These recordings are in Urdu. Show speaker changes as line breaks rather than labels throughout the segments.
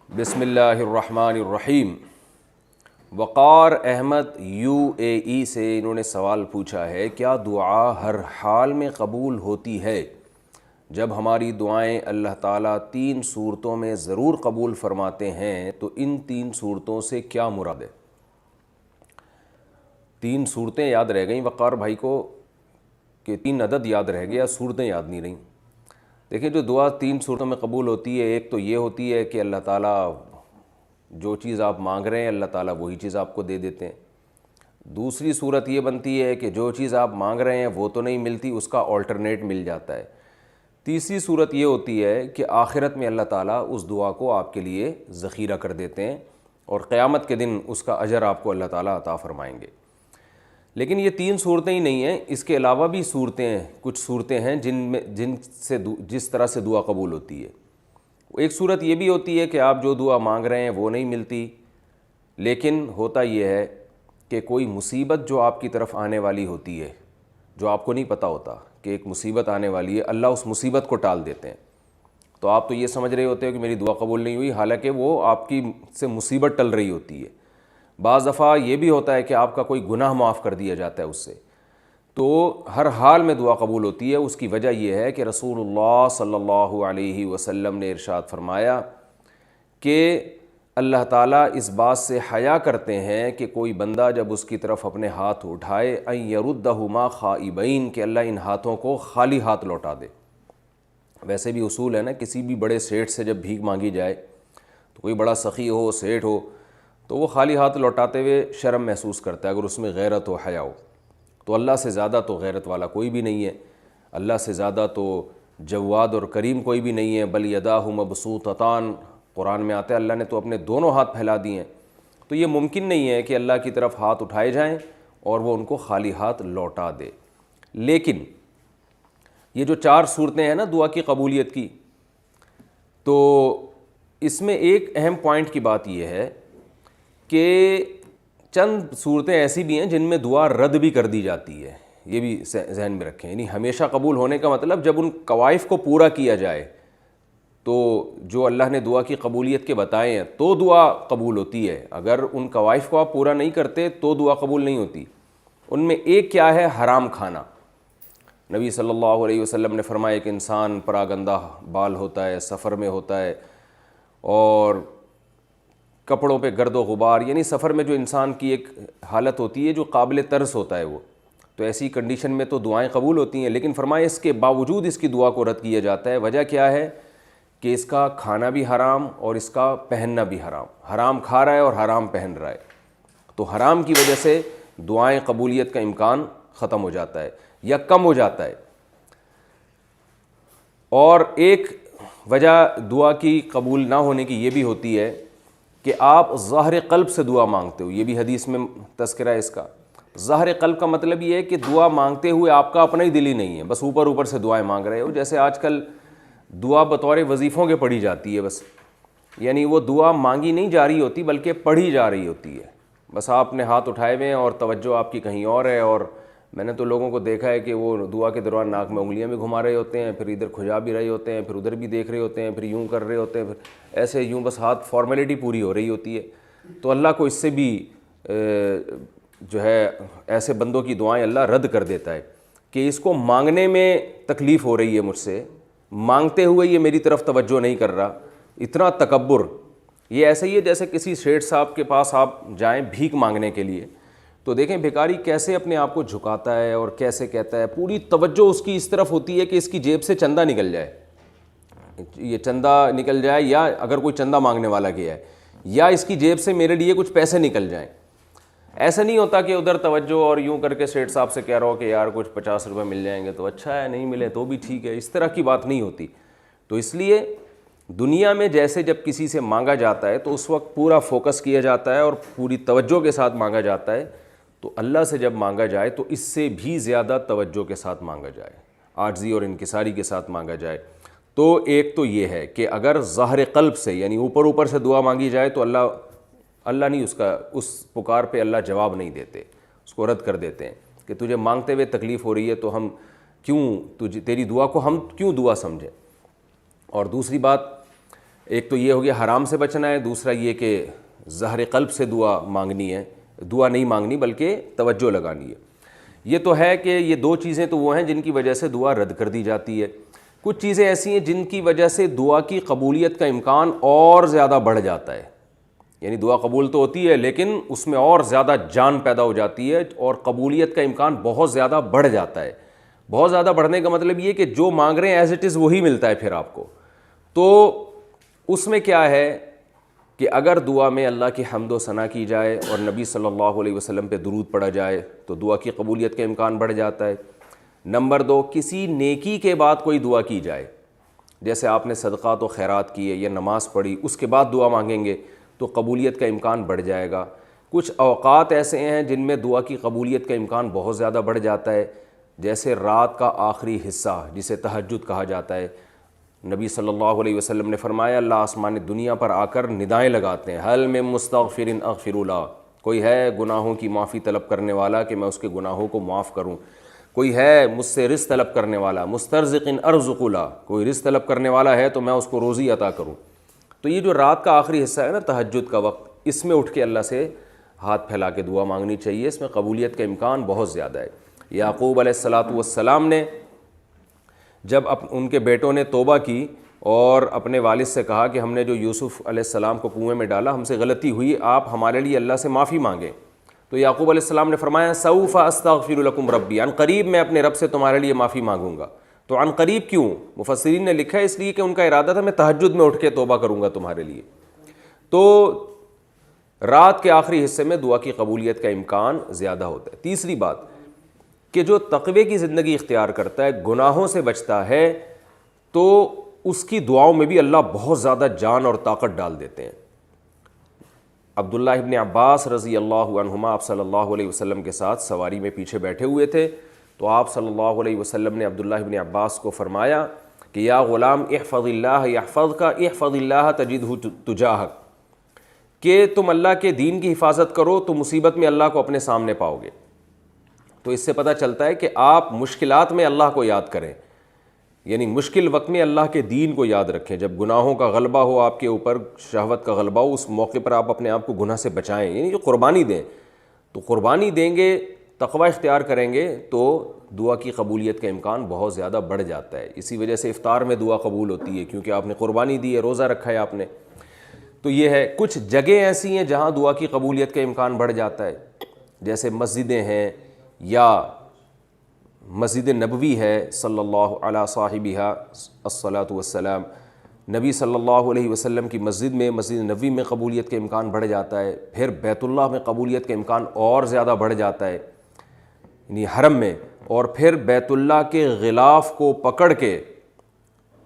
بسم اللہ الرحمن الرحیم۔ وقار احمد UAE سے انہوں نے سوال پوچھا ہے، کیا دعا ہر حال میں قبول ہوتی ہے؟ جب ہماری دعائیں اللہ تعالیٰ 3 صورتوں میں ضرور قبول فرماتے ہیں تو ان 3 صورتوں سے کیا مراد ہے؟ 3 صورتیں یاد رہ گئیں وقار بھائی کو، کہ 3 عدد یاد رہ گیا، صورتیں یاد نہیں رہیں۔ دیکھیں جو دعا 3 صورتوں میں قبول ہوتی ہے، ایک تو یہ ہوتی ہے کہ اللہ تعالیٰ جو چیز آپ مانگ رہے ہیں اللہ تعالیٰ وہی چیز آپ کو دے دیتے ہیں۔ دوسری صورت یہ بنتی ہے کہ جو چیز آپ مانگ رہے ہیں وہ تو نہیں ملتی، اس کا آلٹرنیٹ مل جاتا ہے۔ تیسری صورت یہ ہوتی ہے کہ آخرت میں اللہ تعالیٰ اس دعا کو آپ کے لیے ذخیرہ کر دیتے ہیں اور قیامت کے دن اس کا اجر آپ کو اللہ تعالیٰ عطا فرمائیں گے۔ لیکن یہ 3 صورتیں ہی نہیں ہیں، اس کے علاوہ بھی کچھ صورتیں ہیں جس طرح سے دعا قبول ہوتی ہے۔ ایک صورت یہ بھی ہوتی ہے کہ آپ جو دعا مانگ رہے ہیں وہ نہیں ملتی، لیکن ہوتا یہ ہے کہ کوئی مصیبت جو آپ کی طرف آنے والی ہوتی ہے، جو آپ کو نہیں پتہ ہوتا کہ ایک مصیبت آنے والی ہے، اللہ اس مصیبت کو ٹال دیتے ہیں۔ تو آپ تو یہ سمجھ رہے ہوتے ہو کہ میری دعا قبول نہیں ہوئی، حالانکہ وہ آپ کی سے مصیبت ٹل رہی ہوتی ہے۔ بعض دفعہ یہ بھی ہوتا ہے کہ آپ کا کوئی گناہ معاف کر دیا جاتا ہے اس سے۔ تو ہر حال میں دعا قبول ہوتی ہے۔ اس کی وجہ یہ ہے کہ رسول اللہ صلی اللہ علیہ وسلم نے ارشاد فرمایا کہ اللہ تعالیٰ اس بات سے حیا کرتے ہیں کہ کوئی بندہ جب اس کی طرف اپنے ہاتھ اٹھائے ان یردہما خائبین، کہ اللہ ان ہاتھوں کو خالی ہاتھ لوٹا دے۔ ویسے بھی اصول ہے نا، کسی بھی بڑے سیٹھ سے جب بھیک مانگی جائے تو کوئی بڑا سخی ہو، سیٹھ ہو، تو وہ خالی ہاتھ لوٹاتے ہوئے شرم محسوس کرتا ہے اگر اس میں غیرت و حیا ہو۔ تو اللہ سے زیادہ تو غیرت والا کوئی بھی نہیں ہے، اللہ سے زیادہ تو جواد اور کریم کوئی بھی نہیں ہے۔ بل یداہ مبسوطتان، قرآن میں آتا ہے اللہ نے تو اپنے دونوں ہاتھ پھیلا دیے ہیں۔ تو یہ ممکن نہیں ہے کہ اللہ کی طرف ہاتھ اٹھائے جائیں اور وہ ان کو خالی ہاتھ لوٹا دے۔ لیکن یہ جو 4 صورتیں ہیں نا دعا کی قبولیت کی، تو اس میں ایک اہم پوائنٹ کی بات یہ ہے کہ چند صورتیں ایسی بھی ہیں جن میں دعا رد بھی کر دی جاتی ہے، یہ بھی ذہن میں رکھیں۔ یعنی ہمیشہ قبول ہونے کا مطلب جب ان قوائف کو پورا کیا جائے، تو جو اللہ نے دعا کی قبولیت کے بتائے ہیں تو دعا قبول ہوتی ہے۔ اگر ان قوائف کو آپ پورا نہیں کرتے تو دعا قبول نہیں ہوتی۔ ان میں ایک کیا ہے؟ حرام کھانا۔ نبی صلی اللہ علیہ وسلم نے فرمایا کہ انسان پراگندہ بال ہوتا ہے، سفر میں ہوتا ہے، اور کپڑوں پہ گرد و غبار، یعنی سفر میں جو انسان کی ایک حالت ہوتی ہے جو قابل ترس ہوتا ہے وہ، تو ایسی کنڈیشن میں تو دعائیں قبول ہوتی ہیں، لیکن فرمایا اس کے باوجود اس کی دعا کو رد کیا جاتا ہے۔ وجہ کیا ہے؟ کہ اس کا کھانا بھی حرام اور اس کا پہننا بھی حرام، حرام کھا رہا ہے اور حرام پہن رہا ہے۔ تو حرام کی وجہ سے دعائیں قبولیت کا امکان ختم ہو جاتا ہے یا کم ہو جاتا ہے۔ اور ایک وجہ دعا کی قبول نہ ہونے کی یہ بھی ہوتی ہے کہ آپ ظاہر قلب سے دعا مانگتے ہو، یہ بھی حدیث میں تذکرہ ہے اس کا۔ ظاہر قلب کا مطلب یہ ہے کہ دعا مانگتے ہوئے آپ کا اپنا ہی دل ہی نہیں ہے، بس اوپر اوپر سے دعائیں مانگ رہے ہو۔ جیسے آج کل دعا بطور وظیفوں کے پڑھی جاتی ہے بس، یعنی وہ دعا مانگی نہیں جا رہی ہوتی بلکہ پڑھی جا رہی ہوتی ہے۔ بس آپ نے ہاتھ اٹھائے ہوئے ہیں اور توجہ آپ کی کہیں اور ہے، اور میں نے تو لوگوں کو دیکھا ہے کہ وہ دعا کے دوران ناک میں انگلیاں بھی گھما رہے ہوتے ہیں، پھر ادھر کھجا بھی رہے ہوتے ہیں، پھر ادھر بھی دیکھ رہے ہوتے ہیں، پھر یوں کر رہے ہوتے ہیں، پھر ایسے یوں بس ہاتھ فارمیلٹی پوری ہو رہی ہوتی ہے۔ تو اللہ کو اس سے بھی جو ہے ایسے بندوں کی دعائیں اللہ رد کر دیتا ہے کہ اس کو مانگنے میں تکلیف ہو رہی ہے مجھ سے، مانگتے ہوئے یہ میری طرف توجہ نہیں کر رہا، اتنا تکبر۔ یہ ایسا ہی ہے جیسے کسی سیٹھ صاحب کے پاس آپ جائیں بھیک مانگنے کے لیے، تو دیکھیں بھیکاری کیسے اپنے آپ کو جھکاتا ہے اور کیسے کہتا ہے، پوری توجہ اس کی اس طرف ہوتی ہے کہ اس کی جیب سے چندہ نکل جائے، یہ چندہ نکل جائے، یا اگر کوئی چندہ مانگنے والا گیا ہے، یا اس کی جیب سے میرے لیے کچھ پیسے نکل جائیں۔ ایسا نہیں ہوتا کہ ادھر توجہ اور یوں کر کے سیٹھ صاحب سے کہہ رہا ہو کہ یار کچھ 50 روپے مل جائیں گے تو اچھا ہے، نہیں ملے تو بھی ٹھیک ہے، اس طرح کی بات نہیں ہوتی۔ تو اس لیے دنیا میں جیسے جب کسی سے مانگا جاتا ہے تو اس وقت پورا فوکس کیا جاتا ہے اور پوری توجہ کے ساتھ مانگا جاتا ہے، تو اللہ سے جب مانگا جائے تو اس سے بھی زیادہ توجہ کے ساتھ مانگا جائے، عاجزی اور انکساری کے ساتھ مانگا جائے۔ تو ایک تو یہ ہے کہ اگر ظاہر قلب سے یعنی اوپر اوپر سے دعا مانگی جائے تو اللہ نہیں اس پکار پہ اللہ جواب نہیں دیتے، اس کو رد کر دیتے ہیں کہ تجھے مانگتے ہوئے تکلیف ہو رہی ہے تو ہم تیری دعا کو ہم کیوں دعا سمجھیں۔ اور دوسری بات ایک تو یہ ہو گیا حرام سے بچنا ہے، دوسرا یہ کہ ظاہر قلب سے دعا مانگنی ہے، دعا نہیں مانگنی بلکہ توجہ لگانی ہے۔ یہ تو ہے کہ یہ دو چیزیں تو وہ ہیں جن کی وجہ سے دعا رد کر دی جاتی ہے۔ کچھ چیزیں ایسی ہیں جن کی وجہ سے دعا کی قبولیت کا امکان اور زیادہ بڑھ جاتا ہے، یعنی دعا قبول تو ہوتی ہے لیکن اس میں اور زیادہ جان پیدا ہو جاتی ہے اور قبولیت کا امکان بہت زیادہ بڑھ جاتا ہے۔ بہت زیادہ بڑھنے کا مطلب یہ کہ جو مانگ رہے ہیں ایز اٹ از وہی ملتا ہے پھر آپ کو۔ تو اس میں کیا ہے کہ اگر دعا میں اللہ کی حمد و ثنا کی جائے اور نبی صلی اللہ علیہ وسلم پہ درود پڑھا جائے تو دعا کی قبولیت کا امکان بڑھ جاتا ہے۔ نمبر 2، کسی نیکی کے بعد کوئی دعا کی جائے، جیسے آپ نے صدقات و خیرات کیے یا نماز پڑھی، اس کے بعد دعا مانگیں گے تو قبولیت کا امکان بڑھ جائے گا۔ کچھ اوقات ایسے ہیں جن میں دعا کی قبولیت کا امکان بہت زیادہ بڑھ جاتا ہے، جیسے رات کا آخری حصہ جسے تہجد کہا جاتا ہے۔ نبی صلی اللہ علیہ وسلم نے فرمایا اللہ آسمان دنیا پر آ کر ندائیں لگاتے ہیں، حل من مستغفر اغفر له، کوئی ہے گناہوں کی معافی طلب کرنے والا کہ میں اس کے گناہوں کو معاف کروں، کوئی ہے مجھ سے رزق طلب کرنے والا، مسترزق ارزق له، کوئی رزق طلب کرنے والا ہے تو میں اس کو روزی عطا کروں۔ تو یہ جو رات کا آخری حصہ ہے نا تہجد کا وقت، اس میں اٹھ کے اللہ سے ہاتھ پھیلا کے دعا مانگنی چاہیے، اس میں قبولیت کا امکان بہت زیادہ ہے۔ یعقوب علیہ السلام نے جب ان کے بیٹوں نے توبہ کی اور اپنے والد سے کہا کہ ہم نے جو یوسف علیہ السلام کو کنویں میں ڈالا ہم سے غلطی ہوئی، آپ ہمارے لیے اللہ سے معافی مانگیں، تو یعقوب علیہ السلام نے فرمایا سوف استغفر لکم ربی، عن قریب میں اپنے رب سے تمہارے لیے معافی مانگوں گا۔ تو عن قریب کیوں؟ مفسرین نے لکھا ہے اس لیے کہ ان کا ارادہ تھا میں تہجد میں اٹھ کے توبہ کروں گا تمہارے لیے۔ تو رات کے آخری حصے میں دعا کی قبولیت کا امکان زیادہ ہوتا ہے۔ تیسری بات کہ جو تقوی کی زندگی اختیار کرتا ہے، گناہوں سے بچتا ہے، تو اس کی دعاؤں میں بھی اللہ بہت زیادہ جان اور طاقت ڈال دیتے ہیں۔ عبداللہ ابن عباس رضی اللہ عنہما آپ صلی اللہ علیہ وسلم کے ساتھ سواری میں پیچھے بیٹھے ہوئے تھے، تو آپ صلی اللہ علیہ وسلم نے عبداللہ ابن عباس کو فرمایا کہ یا غلام احفظ اللہ یحفظک احفظ اللہ تجدہ تجاہک، کہ تم اللہ کے دین کی حفاظت کرو تو مصیبت میں اللہ کو اپنے سامنے پاؤ گے۔ تو اس سے پتہ چلتا ہے کہ آپ مشکلات میں اللہ کو یاد کریں، یعنی مشکل وقت میں اللہ کے دین کو یاد رکھیں۔ جب گناہوں کا غلبہ ہو آپ کے اوپر، شہوت کا غلبہ ہو، اس موقع پر آپ اپنے آپ کو گناہ سے بچائیں، یعنی جو قربانی دیں۔ تو قربانی دیں گے، تقوی اختیار کریں گے تو دعا کی قبولیت کا امکان بہت زیادہ بڑھ جاتا ہے۔ اسی وجہ سے افطار میں دعا قبول ہوتی ہے، کیونکہ آپ نے قربانی دی ہے، روزہ رکھا ہے آپ نے۔ تو یہ ہے، کچھ جگہیں ایسی ہیں جہاں دعا کی قبولیت کا امکان بڑھ جاتا ہے، جیسے مسجدیں ہیں یا مسجد نبوی ہے صلی اللہ علیہ صاحبہ الصلاۃ والسلام، نبی صلی اللہ علیہ وسلم کی مسجد میں، مسجد نبوی میں قبولیت کا امکان بڑھ جاتا ہے۔ پھر بیت اللہ میں قبولیت کا امکان اور زیادہ بڑھ جاتا ہے، یعنی حرم میں۔ اور پھر بیت اللہ کے غلاف کو پکڑ کے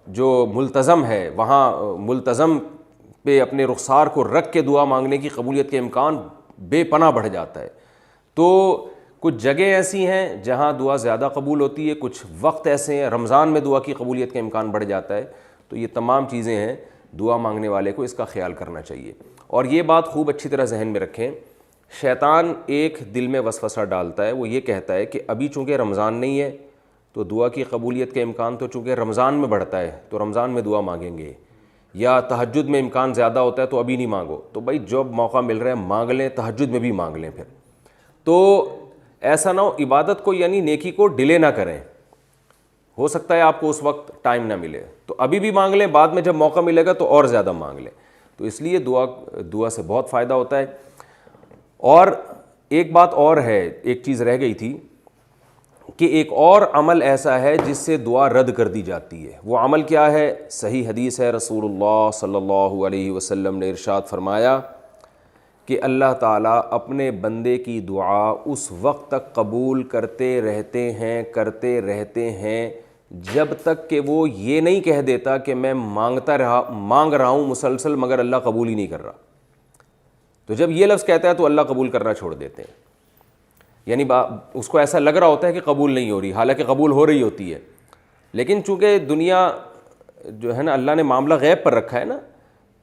جو ملتزم ہے وہاں ملتزم پہ اپنے رخسار کو رکھ کے دعا مانگنے کی قبولیت کا امکان بے پناہ بڑھ جاتا ہے۔ تو کچھ جگہیں ایسی ہیں جہاں دعا زیادہ قبول ہوتی ہے، کچھ وقت ایسے ہیں، رمضان میں دعا کی قبولیت کا امکان بڑھ جاتا ہے۔ تو یہ تمام چیزیں ہیں، دعا مانگنے والے کو اس کا خیال کرنا چاہیے۔ اور یہ بات خوب اچھی طرح ذہن میں رکھیں، شیطان ایک دل میں وسوسہ ڈالتا ہے، وہ یہ کہتا ہے کہ ابھی چونکہ رمضان نہیں ہے تو دعا کی قبولیت کا امکان تو چونکہ رمضان میں بڑھتا ہے تو رمضان میں دعا مانگیں گے، یا تہجد میں امکان زیادہ ہوتا ہے تو ابھی نہیں مانگو۔ تو بھائی جب موقع مل رہا ہے مانگ لیں، تہجد میں بھی مانگ لیں پھر۔ تو ایسا نہ ہو عبادت کو یعنی نیکی کو ڈیلے نہ کریں، ہو سکتا ہے آپ کو اس وقت ٹائم نہ ملے تو ابھی بھی مانگ لیں، بعد میں جب موقع ملے گا تو اور زیادہ مانگ لیں۔ تو اس لیے دعا سے بہت فائدہ ہوتا ہے۔ اور ایک بات اور ہے، ایک چیز رہ گئی تھی کہ ایک اور عمل ایسا ہے جس سے دعا رد کر دی جاتی ہے۔ وہ عمل کیا ہے؟ صحیح حدیث ہے، رسول اللہ صلی اللہ علیہ وسلم نے ارشاد فرمایا کہ اللہ تعالیٰ اپنے بندے کی دعا اس وقت تک قبول کرتے رہتے ہیں جب تک کہ وہ یہ نہیں کہہ دیتا کہ میں مانگ رہا ہوں مسلسل مگر اللہ قبول ہی نہیں کر رہا۔ تو جب یہ لفظ کہتا ہے تو اللہ قبول کرنا چھوڑ دیتے ہیں، یعنی اس کو ایسا لگ رہا ہوتا ہے کہ قبول نہیں ہو رہی، حالانکہ قبول ہو رہی ہوتی ہے، لیکن چونکہ دنیا جو ہے نا اللہ نے معاملہ غیب پر رکھا ہے نا،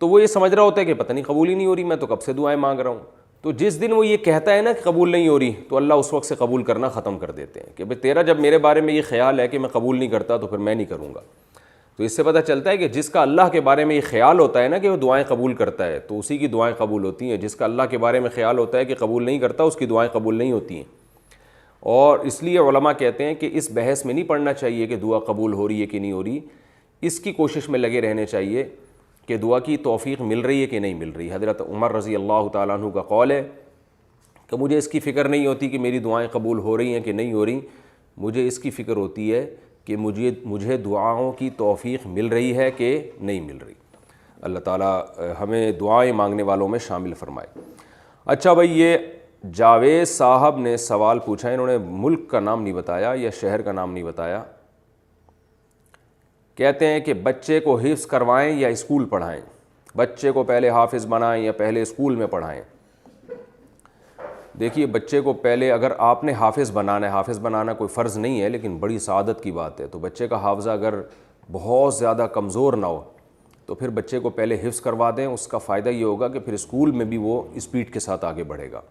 تو وہ یہ سمجھ رہا ہوتا ہے کہ پتہ نہیں قبول ہی نہیں ہو رہی، میں تو کب سے دعائیں مانگ رہا ہوں۔ تو جس دن وہ یہ کہتا ہے نا کہ قبول نہیں ہو رہی تو اللہ اس وقت سے قبول کرنا ختم کر دیتے ہیں کہ بھئی تیرا جب میرے بارے میں یہ خیال ہے کہ میں قبول نہیں کرتا تو پھر میں نہیں کروں گا۔ تو اس سے پتہ چلتا ہے کہ جس کا اللہ کے بارے میں یہ خیال ہوتا ہے نا کہ وہ دعائیں قبول کرتا ہے تو اسی کی دعائیں قبول ہوتی ہیں. جس کا اللہ کے بارے میں خیال ہوتا ہے کہ قبول نہیں کرتا اس کی دعائیں قبول نہیں ہوتی ہیں. اور اس لیے علماء کہتے ہیں کہ اس بحث میں نہیں پڑھنا چاہیے کہ دعا قبول ہو رہی ہے کہ نہیں ہو رہی, اس کی کوشش میں لگے رہنے چاہیے کہ دعا کی توفیق مل رہی ہے کہ نہیں مل رہی. حضرت عمر رضی اللہ تعالیٰ عنہ کا قول ہے کہ مجھے اس کی فکر نہیں ہوتی کہ میری دعائیں قبول ہو رہی ہیں کہ نہیں ہو رہی, مجھے اس کی فکر ہوتی ہے کہ مجھے دعاؤں کی توفیق مل رہی ہے کہ نہیں مل رہی. اللہ تعالیٰ ہمیں دعائیں مانگنے والوں میں شامل فرمائے. اچھا بھائی, یہ جاوید صاحب نے سوال پوچھا, انہوں نے ملک کا نام نہیں بتایا یا شہر کا نام نہیں بتایا. کہتے ہیں کہ بچے کو حفظ کروائیں یا اسکول پڑھائیں, بچے کو پہلے حافظ بنائیں یا پہلے اسکول میں پڑھائیں. دیکھیے بچے کو پہلے اگر آپ نے حافظ بنانا ہے, حافظ بنانا کوئی فرض نہیں ہے لیکن بڑی سعادت کی بات ہے, تو بچے کا حافظہ اگر بہت زیادہ کمزور نہ ہو تو پھر بچے کو پہلے حفظ کروا دیں. اس کا فائدہ یہ ہوگا کہ پھر اسکول میں بھی وہ اسپیڈ کے ساتھ آگے بڑھے گا.